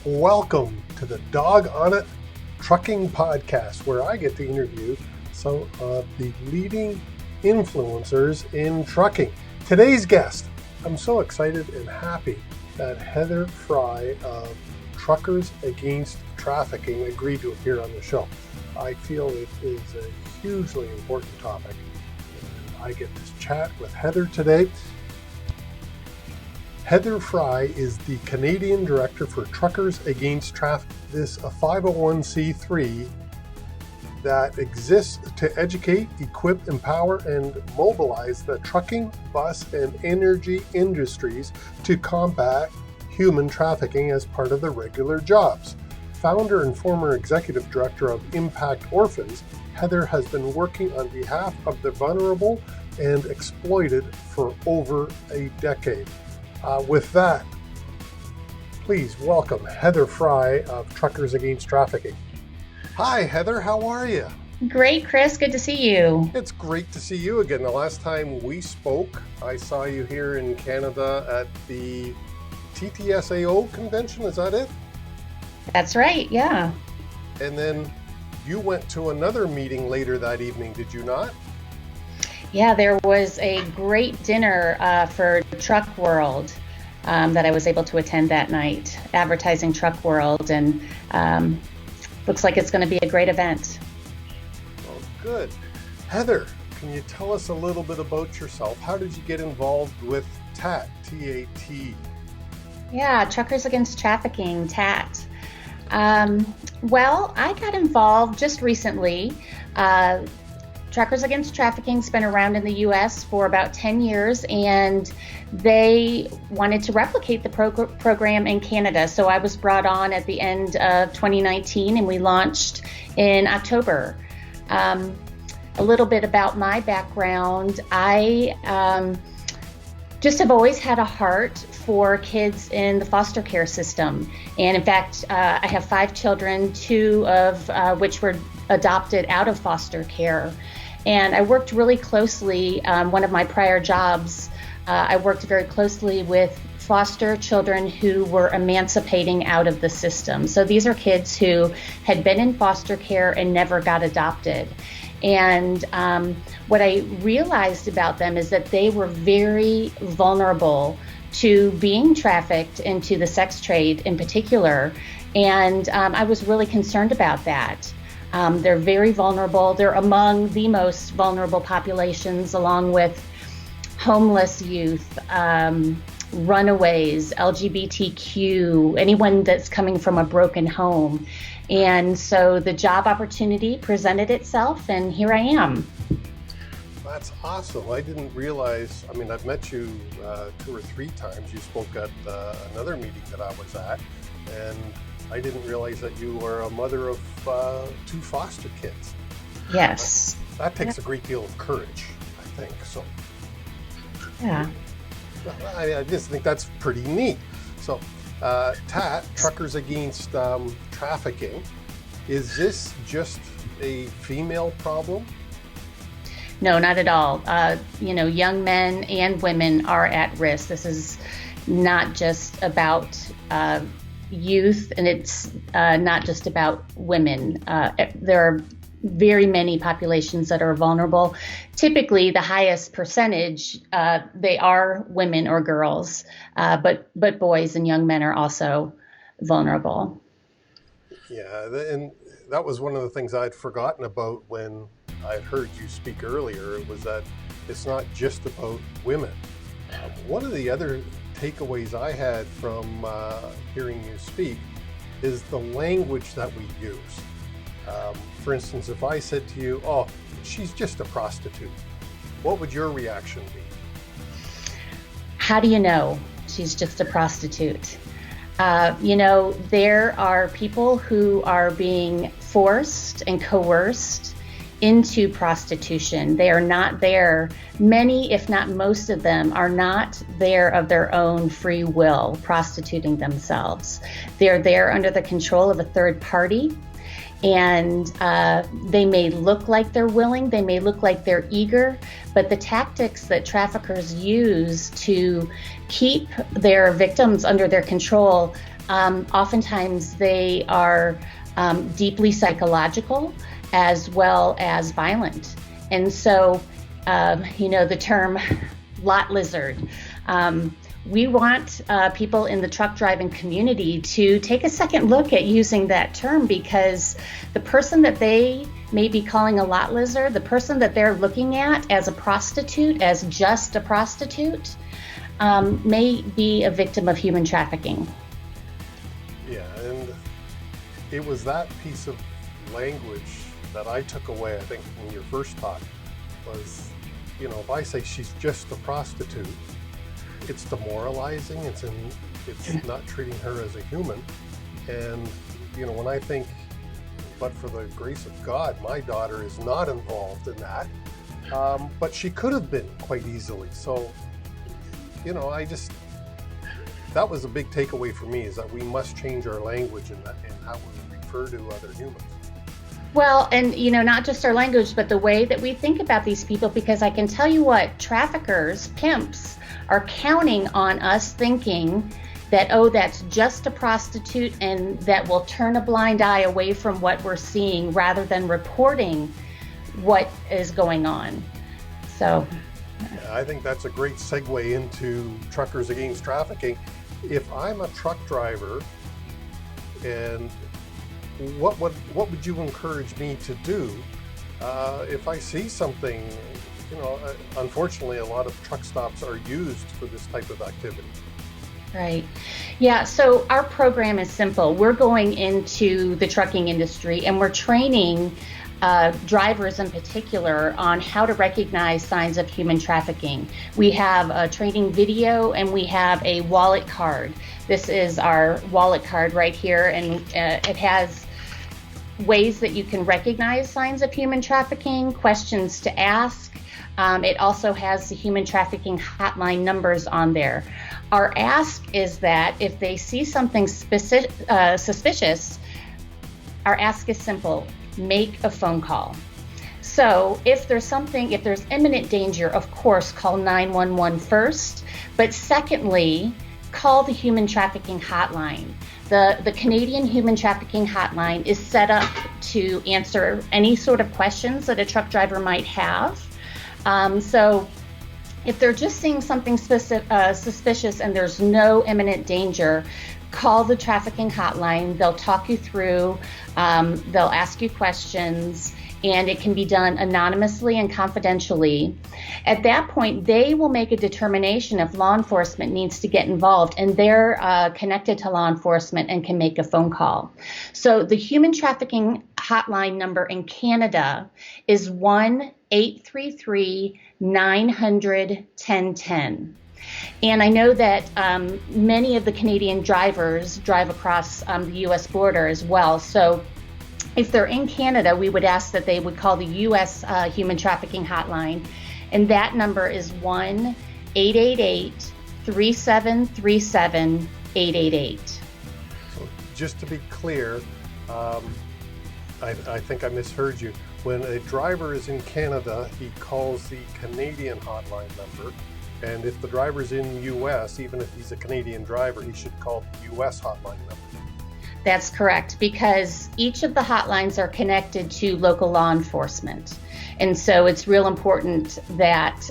Welcome to the Dawg on It Trucking Podcast, where I get to interview some of the leading influencers in trucking. Today's guest, I'm so excited and happy that Heather Fry of Truckers Against Trafficking agreed to appear on the show. I feel it is a hugely important topic. I get to chat with Heather today. Heather Fry is the Canadian Director for Truckers Against Trafficking. This is a 501c3 that exists to educate, equip, empower, and mobilize the trucking, bus, and energy industries to combat human trafficking as part of their regular jobs. Founder and former executive director of Impact Orphans, Heather has been working on behalf of the vulnerable and exploited for over a decade. With that, please welcome Heather Fry of Truckers Against Trafficking. Hi, Heather. How are you? Great, Chris. Good to see you. It's great to see you again. The last time we spoke, I saw you here in Canada at the TTSAO convention. Is that it? That's right, yeah. And then you went to another meeting later that evening, did you not? Yeah, there was a great dinner for Truck World that I was able to attend that night, Advertising Truck World, and looks like it's going to be a great event. Oh, good. Heather, can you tell us a little bit about yourself? How did you get involved with TAT, T-A-T? Yeah, Truckers Against Trafficking, TAT. Well, I got involved just recently. Truckers Against Traffing's been around in the U.S. for about 10 years, and they wanted to replicate the program in Canada. So I was brought on at the end of 2019, and we launched in October. A little bit about my background. I just have always had a heart for kids in the foster care system. And in fact, I have 5 children, 2 of which were adopted out of foster care. And I worked really closely, one of my prior jobs, I worked very closely with foster children who were emancipating out of the system. So these are kids who had been in foster care and never got adopted. And what I realized about them is that they were very vulnerable to being trafficked into the sex trade in particular. And I was really concerned about that. They're very vulnerable. They're among the most vulnerable populations, along with homeless youth, runaways, LGBTQ, anyone that's coming from a broken home. And so the job opportunity presented itself, and here I am. That's awesome. I didn't realize, I've met you 2 or 3 times. You spoke at another meeting that I was at, and I didn't realize that you were a mother of 2 foster kids. Yes. That takes a great deal of courage, I think. So, yeah. I just think that's pretty neat. So, TAT, Truckers Against Trafficking, is this just a female problem? No, not at all. Young men and women are at risk. This is not just about youth, and it's not just about women. There are very many populations that are vulnerable. Typically, the highest percentage, they are women or girls, but boys and young men are also vulnerable. Yeah, and that was one of the things I'd forgotten about when I heard you speak earlier. It was that it's not just about women. One of the other takeaways I had from hearing you speak is the language that we use. For instance, if I said to you, "Oh, she's just a prostitute," what would your reaction be? How do you know she's just a prostitute? There are people who are being forced and coerced into prostitution. They are not there. Many, if not most of them, are not there of their own free will, prostituting themselves. They're there under the control of a third party. And they may look like they're willing, they may look like they're eager, but the tactics that traffickers use to keep their victims under their control Oftentimes they are deeply psychological as well as violent. And so, the term lot lizard. We want people in the truck driving community to take a second look at using that term, because the person that they may be calling a lot lizard, the person that they're looking at as a prostitute, as just a prostitute, may be a victim of human trafficking. Yeah, and it was that piece of language that I took away, I think, when your first talk was, if I say she's just a prostitute, it's demoralizing, it's not treating her as a human. And, when I think, but for the grace of God, my daughter is not involved in that, but she could have been quite easily. So, that was a big takeaway for me, is that we must change our language and how we refer to other humans. Well, and not just our language, but the way that we think about these people, because I can tell you what, traffickers, pimps, are counting on us thinking that, that's just a prostitute, and that will turn a blind eye away from what we're seeing rather than reporting what is going on. So I think that's a great segue into Truckers Against Trafficking. If I'm a truck driver, and what would you encourage me to do if I see something? Unfortunately, a lot of truck stops are used for this type of activity. Right. Yeah, so our program is simple. We're going into the trucking industry, and we're training drivers in particular on how to recognize signs of human trafficking. We have a training video, and we have a wallet card. This is our wallet card right here, and it has ways that you can recognize signs of human trafficking, questions to ask. It also has the human trafficking hotline numbers on there. Our ask is that if they see something suspicious, our ask is simple: make a phone call. So if there's imminent danger, of course, call 911 first. But secondly, call the human trafficking hotline. The Canadian Human Trafficking Hotline is set up to answer any sort of questions that a truck driver might have. So if they're just seeing something suspicious and there's no imminent danger, call the trafficking hotline. They'll talk you through, they'll ask you questions, and it can be done anonymously and confidentially. At that point, they will make a determination if law enforcement needs to get involved, and they're connected to law enforcement and can make a phone call. So the human trafficking hotline number in Canada is 1-833-900-1010. And I know that many of the Canadian drivers drive across the U.S. border as well. So if they're in Canada, we would ask that they would call the U.S. Human Trafficking Hotline, and that number is 1-888-3737-888. So just to be clear, I think I misheard you. When a driver is in Canada, he calls the Canadian hotline number, and if the driver's in the U.S., even if he's a Canadian driver, he should call the U.S. hotline number. That's correct, because each of the hotlines are connected to local law enforcement. And so it's real important that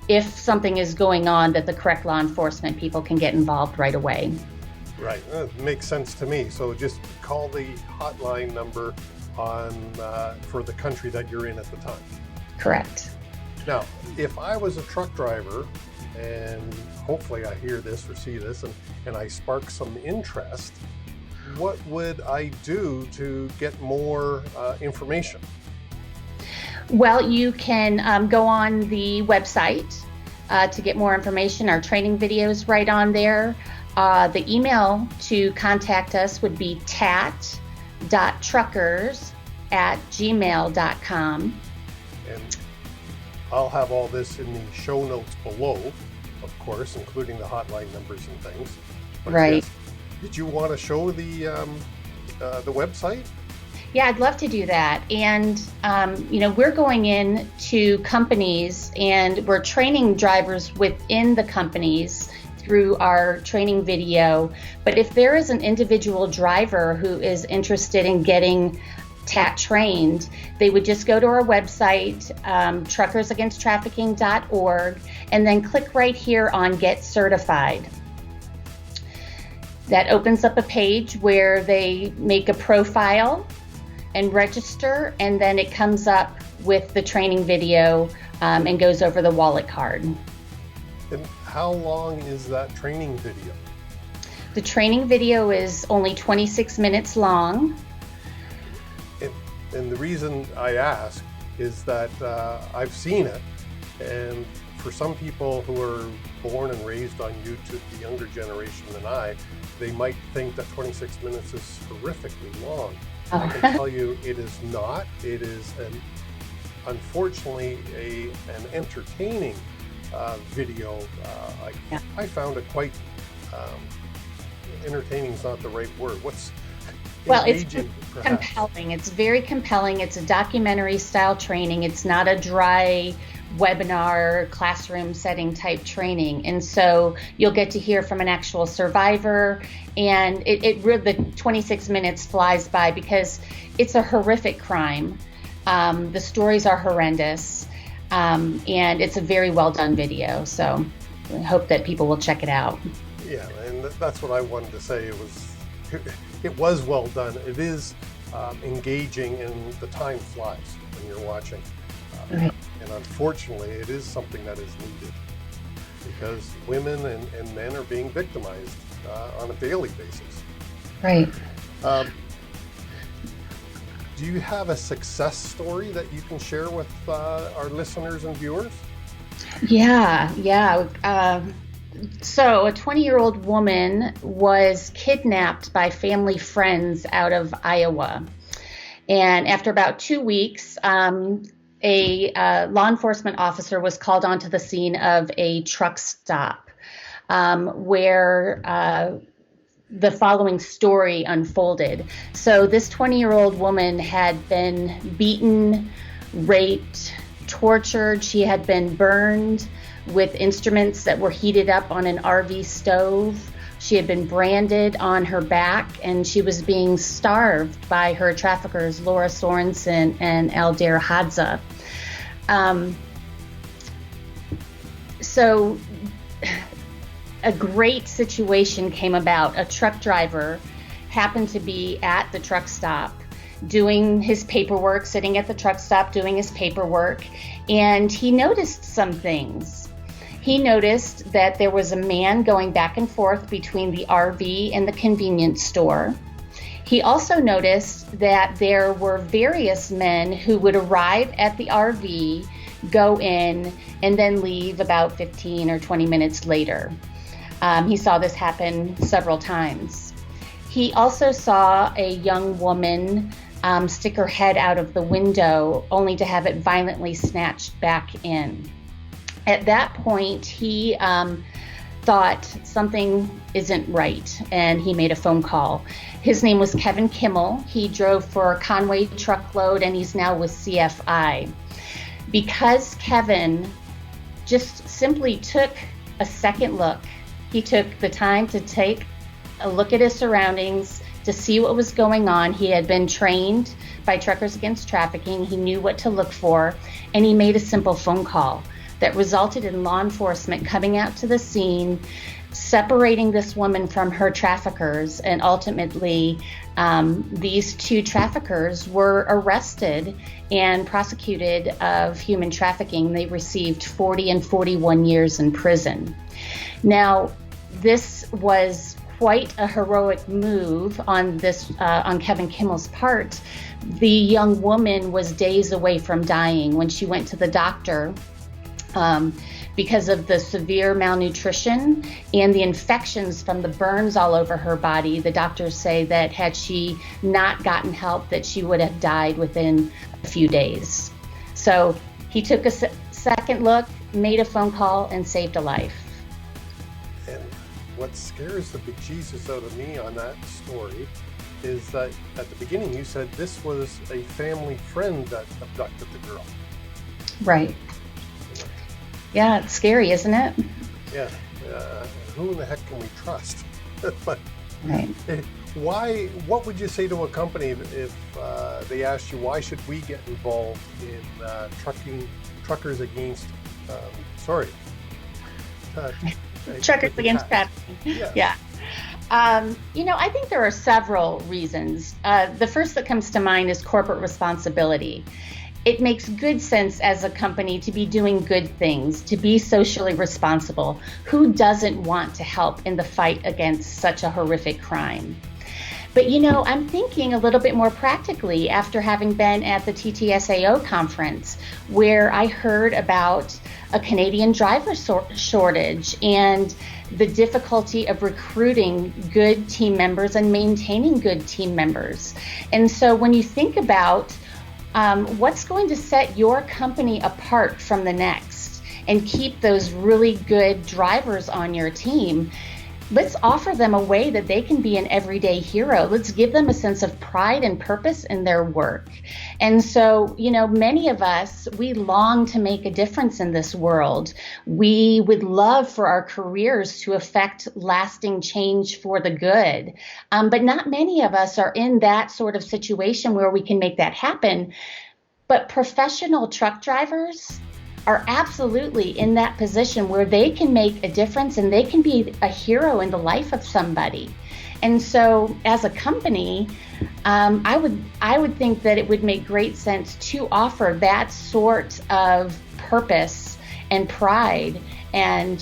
if something is going on, that the correct law enforcement people can get involved right away. Right, makes sense to me. So just call the hotline number for the country that you're in at the time. Correct. Now, if I was a truck driver, and hopefully I hear this or see this, and I spark some interest, what would I do to get more information? Well, you can go on the website to get more information. Our training videos right on there. The email to contact us would be tat.truckers@gmail.com. And I'll have all this in the show notes below, of course, including the hotline numbers and things. But right. Yes, did you want to show the website? Yeah, I'd love to do that. And, we're going in to companies, and we're training drivers within the companies through our training video. But if there is an individual driver who is interested in getting TAT trained, they would just go to our website, truckersagainsttrafficking.org, and then click right here on Get Certified. That opens up a page where they make a profile and register, and then it comes up with the training video and goes over the wallet card. And how long is that training video? The training video is only 26 minutes long. And the reason I ask is that I've seen it, and for some people who are born and raised on YouTube, the younger generation than I, they might think that 26 minutes is horrifically long. Oh. I can tell you it is not. It is, unfortunately, an entertaining video. I found it quite entertaining is not the right word. Well, it's perhaps. Compelling. It's very compelling. It's a documentary style training. It's not a dry webinar classroom setting type training. And so you'll get to hear from an actual survivor, and the 26 minutes flies by because it's a horrific crime. The stories are horrendous, and it's a very well done video. So I hope that people will check it out. Yeah, and that's what I wanted to say. It was well done. It is engaging, and the time flies when you're watching. Right. And unfortunately, it is something that is needed because women and men are being victimized on a daily basis. Right. Do you have a success story that you can share with our listeners and viewers? Yeah. So a 20-year-old woman was kidnapped by family friends out of Iowa. And after about 2 weeks, a law enforcement officer was called onto the scene of a truck stop where the following story unfolded. So this 20-year-old woman had been beaten, raped, tortured. She had been burned with instruments that were heated up on an RV stove. She had been branded on her back, and she was being starved by her traffickers, Laura Sorensen and Aldair Hadza. So a great situation came about. A truck driver happened to be at the truck stop doing his paperwork, sitting at the truck stop doing his paperwork, and he noticed some things. He noticed that there was a man going back and forth between the RV and the convenience store. He also noticed that there were various men who would arrive at the RV, go in, and then leave about 15 or 20 minutes later. He saw this happen several times. He also saw a young woman stick her head out of the window, only to have it violently snatched back in. At that point, he thought something isn't right, and he made a phone call. His name was Kevin Kimmel. He drove for Conway Truckload, and he's now with CFI. Because Kevin just simply took a second look, he took the time to take a look at his surroundings, to see what was going on. He had been trained by Truckers Against Trafficking. He knew what to look for, and he made a simple phone call that resulted in law enforcement coming out to the scene, separating this woman from her traffickers, and ultimately these two traffickers were arrested and prosecuted of human trafficking. They received 40 and 41 years in prison. Now, this was quite a heroic move on Kevin Kimmel's part. The young woman was days away from dying when she went to the doctor. Because of the severe malnutrition and the infections from the burns all over her body, the doctors say that had she not gotten help, that she would have died within a few days. So he took a second look, made a phone call, and saved a life. And what scares the bejesus out of me on that story is that at the beginning you said this was a family friend that abducted the girl. Right. Yeah, it's scary, isn't it? Yeah. who in the heck can we trust? But Right. what would you say to a company if they asked you, why should we get involved in truckers against, sorry, Truckers against trafficking. Yes. Yeah. I think there are several reasons. The first that comes to mind is corporate responsibility. It makes good sense as a company to be doing good things, to be socially responsible. Who doesn't want to help in the fight against such a horrific crime? But I'm thinking a little bit more practically after having been at the TTSAO conference, where I heard about a Canadian driver shortage and the difficulty of recruiting good team members and maintaining good team members. And so when you think about what's going to set your company apart from the next and keep those really good drivers on your team, let's offer them a way that they can be an everyday hero. Let's give them a sense of pride and purpose in their work. And so, many of us, we long to make a difference in this world. We would love for our careers to affect lasting change for the good. But not many of us are in that sort of situation where we can make that happen. But professional truck drivers are absolutely in that position where they can make a difference and they can be a hero in the life of somebody. And so as a company, I would think that it would make great sense to offer that sort of purpose and pride and,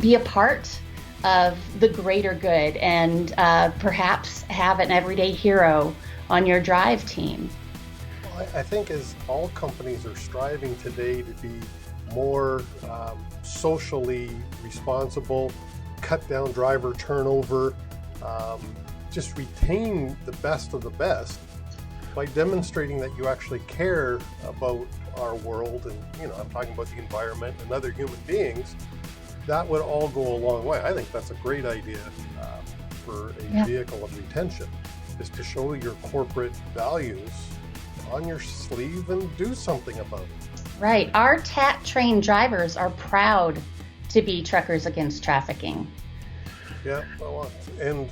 be a part of the greater good and perhaps have an everyday hero on your drive team. I think as all companies are striving today to be more socially responsible, cut down driver turnover, just retain the best of the best by demonstrating that you actually care about our world and, I'm talking about the environment and other human beings, that would all go a long way. I think that's a great idea for a vehicle of retention, is to show your corporate values on your sleeve and do something about it. Right. Our TAT-trained drivers are proud to be Truckers Against Trafficking. Yeah, well, and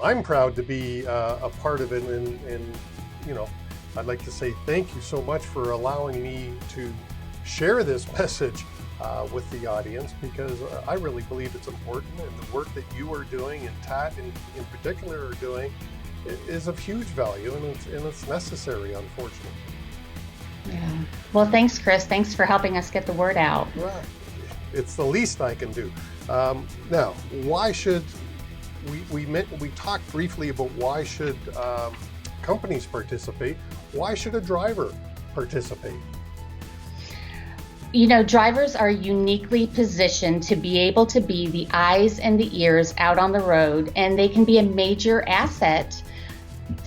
I'm proud to be a part of it, and I'd like to say thank you so much for allowing me to share this message with the audience, because I really believe it's important, and the work that you are doing and TAT in particular are doing is of huge value, and it's necessary, unfortunately. Yeah. Well, thanks, Chris. Thanks for helping us get the word out. Right. It's the least I can do. Now, why should we talked briefly about why should companies participate? Why should a driver participate? Drivers are uniquely positioned to be able to be the eyes and the ears out on the road, and they can be a major asset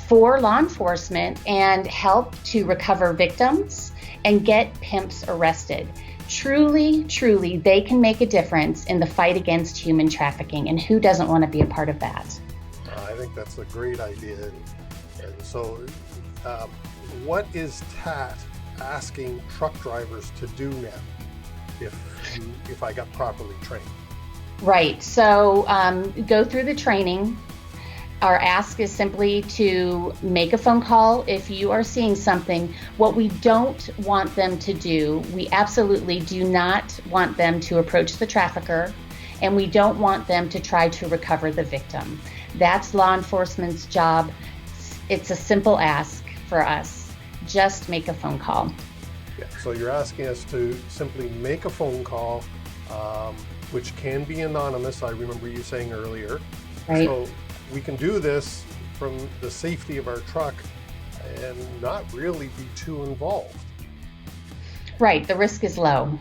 for law enforcement and help to recover victims and get pimps arrested. Truly, truly, they can make a difference in the fight against human trafficking, and who doesn't want to be a part of that? I think that's a great idea. And so, what is TAT asking truck drivers to do now if I got properly trained? Right. So go through the training. Our ask is simply to make a phone call if you are seeing something. What we don't want them to do, we absolutely do not want them to approach the trafficker, and we don't want them to try to recover the victim. That's law enforcement's job. It's a simple ask for us. Just make a phone call. Yeah, so you're asking us to simply make a phone call, which can be anonymous, I remember you saying earlier. Right. So we can do this from the safety of our truck and not really be too involved. Right, the risk is low.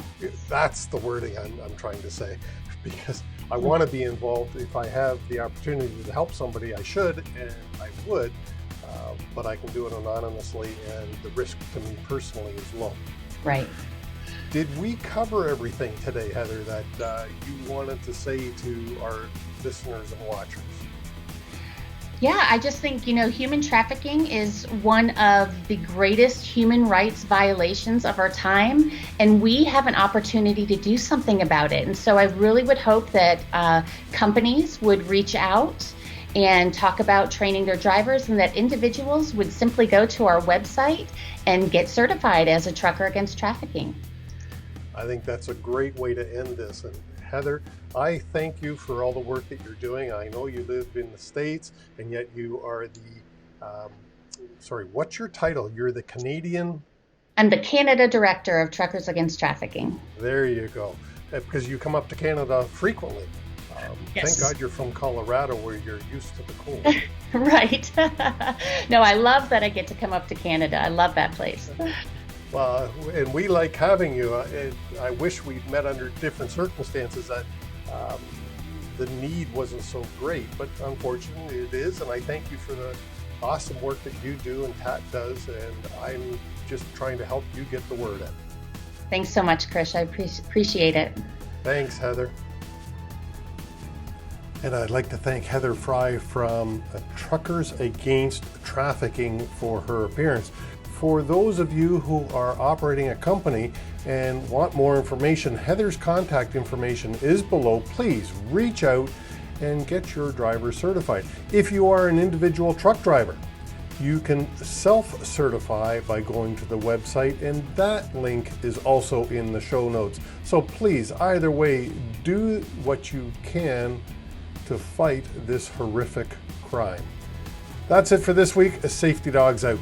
That's the wording I'm trying to say, because I want to be involved. If I have the opportunity to help somebody, I should, and I would, but I can do it anonymously, and the risk to me personally is low. Right. Did we cover everything today, Heather, that you wanted to say to our listeners and watchers? Yeah, I just think, human trafficking is one of the greatest human rights violations of our time, and we have an opportunity to do something about it. And so I really would hope that companies would reach out and talk about training their drivers, and that individuals would simply go to our website and get certified as a trucker against trafficking. I think that's a great way to end this. And Heather, I thank you for all the work that you're doing. I know you live in the States, and yet you are what's your title? You're the Canadian? I'm the Canada Director of Truckers Against Trafficking. There you go. Because you come up to Canada frequently. Yes. Thank God you're from Colorado, where you're used to the cold. Right. No, I love that I get to come up to Canada. I love that place. Well, and we like having you. I wish we'd met under different circumstances, that the need wasn't so great, but unfortunately it is. And I thank you for the awesome work that you do and Tat does, and I'm just trying to help you get the word out. Thanks so much, Krish. I appreciate it. Thanks, Heather. And I'd like to thank Heather Fry from Truckers Against Trafficking for her appearance. For those of you who are operating a company and want more information, Heather's contact information is below. Please reach out and get your driver certified. If you are an individual truck driver, you can self-certify by going to the website, and that link is also in the show notes. So please, either way, do what you can to fight this horrific crime. That's it for this week. Safety Dogs out.